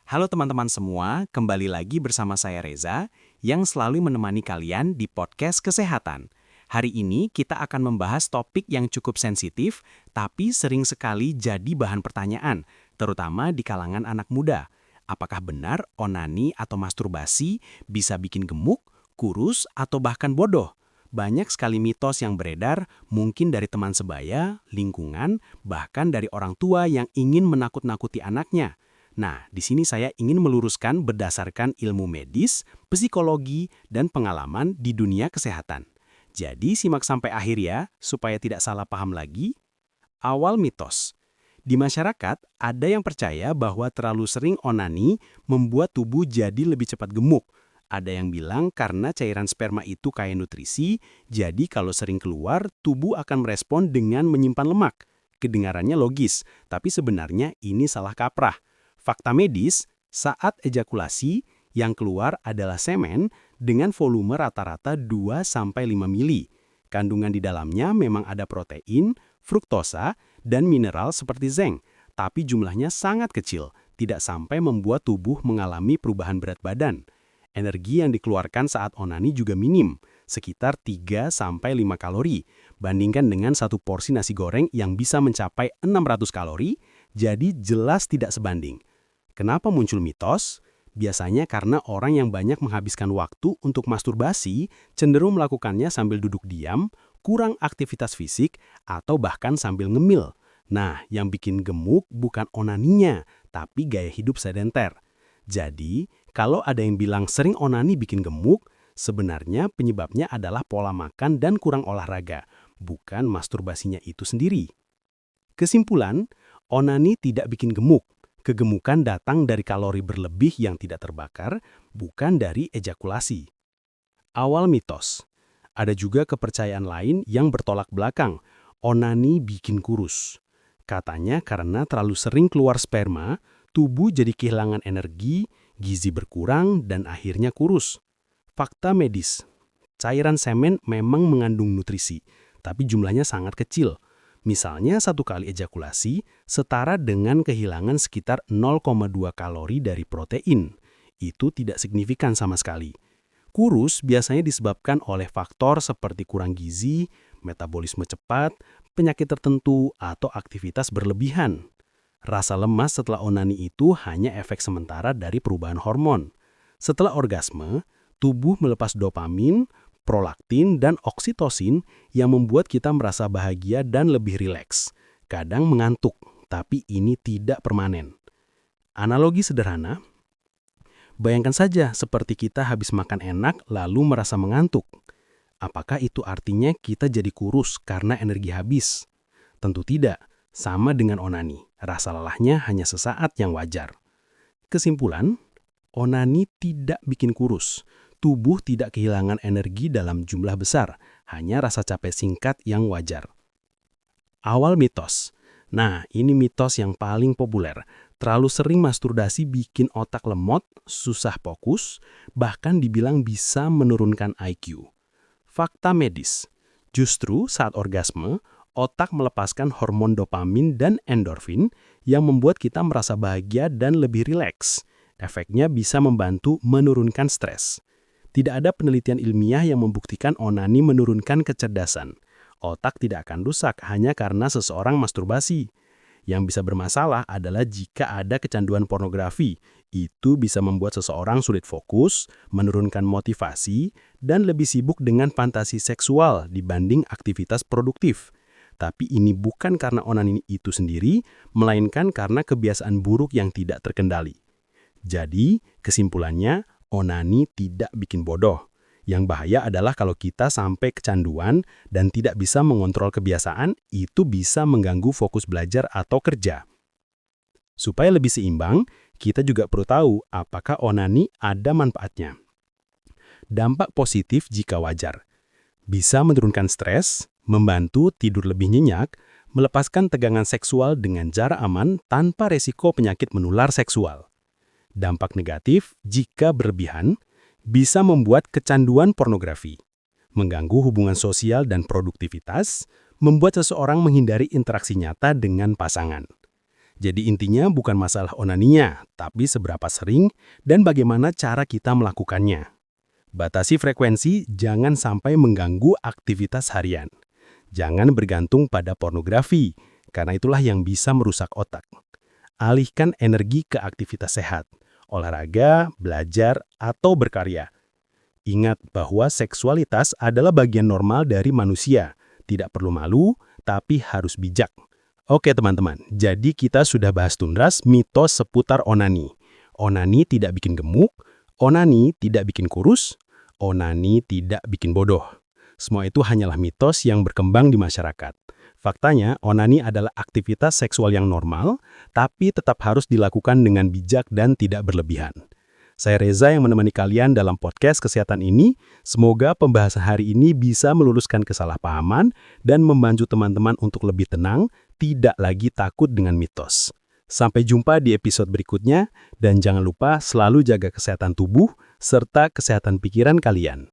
Halo teman-teman semua, kembali lagi bersama saya Reza yang selalu menemani kalian di podcast kesehatan. Hari ini kita akan membahas topik yang cukup sensitif tapi sering sekali jadi bahan pertanyaan, terutama di kalangan anak muda. Apakah benar onani atau masturbasi bisa bikin gemuk, kurus, atau bahkan bodoh? Banyak sekali mitos yang beredar, mungkin dari teman sebaya, lingkungan, bahkan dari orang tua yang ingin menakut-nakuti anaknya. Nah, di sini saya ingin meluruskan berdasarkan ilmu medis, psikologi, dan pengalaman di dunia kesehatan. Jadi, simak sampai akhir ya, supaya tidak salah paham lagi. Awal mitos. Di masyarakat, ada yang percaya bahwa terlalu sering onani membuat tubuh jadi lebih cepat gemuk. Ada yang bilang karena cairan sperma itu kaya nutrisi, jadi kalau sering keluar, tubuh akan merespon dengan menyimpan lemak. Kedengarannya logis, tapi sebenarnya ini salah kaprah. Fakta medis, saat ejakulasi, yang keluar adalah semen dengan volume rata-rata 2-5 mili. Kandungan di dalamnya memang ada protein, fruktosa, dan mineral seperti zinc, tapi jumlahnya sangat kecil, tidak sampai membuat tubuh mengalami perubahan berat badan. Energi yang dikeluarkan saat onani juga minim, sekitar 3-5 kalori, bandingkan dengan satu porsi nasi goreng yang bisa mencapai 600 kalori, jadi jelas tidak sebanding. Kenapa muncul mitos? Biasanya karena orang yang banyak menghabiskan waktu untuk masturbasi cenderung melakukannya sambil duduk diam, kurang aktivitas fisik, atau bahkan sambil ngemil. Nah, yang bikin gemuk bukan onaninya, tapi gaya hidup sedenter. Jadi, kalau ada yang bilang sering onani bikin gemuk, sebenarnya penyebabnya adalah pola makan dan kurang olahraga, bukan masturbasinya itu sendiri. Kesimpulan, onani tidak bikin gemuk. Kegemukan datang dari kalori berlebih yang tidak terbakar, bukan dari ejakulasi. Awal mitos. Ada juga kepercayaan lain yang bertolak belakang. Onani bikin kurus. Katanya karena terlalu sering keluar sperma, tubuh jadi kehilangan energi, gizi berkurang, dan akhirnya kurus. Fakta medis. Cairan semen memang mengandung nutrisi, tapi jumlahnya sangat kecil. Misalnya satu kali ejakulasi setara dengan kehilangan sekitar 0,2 kalori dari protein. Itu tidak signifikan sama sekali. Kurus biasanya disebabkan oleh faktor seperti kurang gizi, metabolisme cepat, penyakit tertentu, atau aktivitas berlebihan. Rasa lemas setelah onani itu hanya efek sementara dari perubahan hormon. Setelah orgasme, tubuh melepas dopamin, prolaktin, dan oksitosin yang membuat kita merasa bahagia dan lebih rileks. Kadang mengantuk, tapi ini tidak permanen. Analogi sederhana, bayangkan saja seperti kita habis makan enak lalu merasa mengantuk. Apakah itu artinya kita jadi kurus karena energi habis? Tentu tidak, sama dengan onani. Rasa lelahnya hanya sesaat yang wajar. Kesimpulan, onani tidak bikin kurus. Tubuh tidak kehilangan energi dalam jumlah besar, hanya rasa capek singkat yang wajar. Awal mitos. Nah, ini mitos yang paling populer. Terlalu sering masturbasi bikin otak lemot, susah fokus, bahkan dibilang bisa menurunkan IQ. Fakta medis. Justru saat orgasme, otak melepaskan hormon dopamin dan endorfin yang membuat kita merasa bahagia dan lebih rileks. Efeknya bisa membantu menurunkan stres. Tidak ada penelitian ilmiah yang membuktikan onani menurunkan kecerdasan. Otak tidak akan rusak hanya karena seseorang masturbasi. Yang bisa bermasalah adalah jika ada kecanduan pornografi. Itu bisa membuat seseorang sulit fokus, menurunkan motivasi, dan lebih sibuk dengan fantasi seksual dibanding aktivitas produktif. Tapi ini bukan karena onani itu sendiri, melainkan karena kebiasaan buruk yang tidak terkendali. Jadi, kesimpulannya, onani tidak bikin bodoh. Yang bahaya adalah kalau kita sampai kecanduan dan tidak bisa mengontrol kebiasaan, itu bisa mengganggu fokus belajar atau kerja. Supaya lebih seimbang, kita juga perlu tahu apakah onani ada manfaatnya. Dampak positif jika wajar. Bisa menurunkan stres, membantu tidur lebih nyenyak, melepaskan tegangan seksual dengan jarak aman tanpa resiko penyakit menular seksual. Dampak negatif jika berlebihan, bisa membuat kecanduan pornografi, mengganggu hubungan sosial dan produktivitas, membuat seseorang menghindari interaksi nyata dengan pasangan. Jadi intinya bukan masalah onaninya, tapi seberapa sering dan bagaimana cara kita melakukannya. Batasi frekuensi, jangan sampai mengganggu aktivitas harian. Jangan bergantung pada pornografi, karena itulah yang bisa merusak otak. Alihkan energi ke aktivitas sehat, olahraga, belajar, atau berkarya. Ingat bahwa seksualitas adalah bagian normal dari manusia. Tidak perlu malu, tapi harus bijak. Oke teman-teman, jadi kita sudah bahas tuntas mitos seputar onani. Onani tidak bikin gemuk, onani tidak bikin kurus, onani tidak bikin bodoh. Semua itu hanyalah mitos yang berkembang di masyarakat. Faktanya, onani adalah aktivitas seksual yang normal, tapi tetap harus dilakukan dengan bijak dan tidak berlebihan. Saya Reza yang menemani kalian dalam podcast kesehatan ini. Semoga pembahasan hari ini bisa meluruskan kesalahpahaman dan membantu teman-teman untuk lebih tenang, tidak lagi takut dengan mitos. Sampai jumpa di episode berikutnya, dan jangan lupa selalu jaga kesehatan tubuh serta kesehatan pikiran kalian.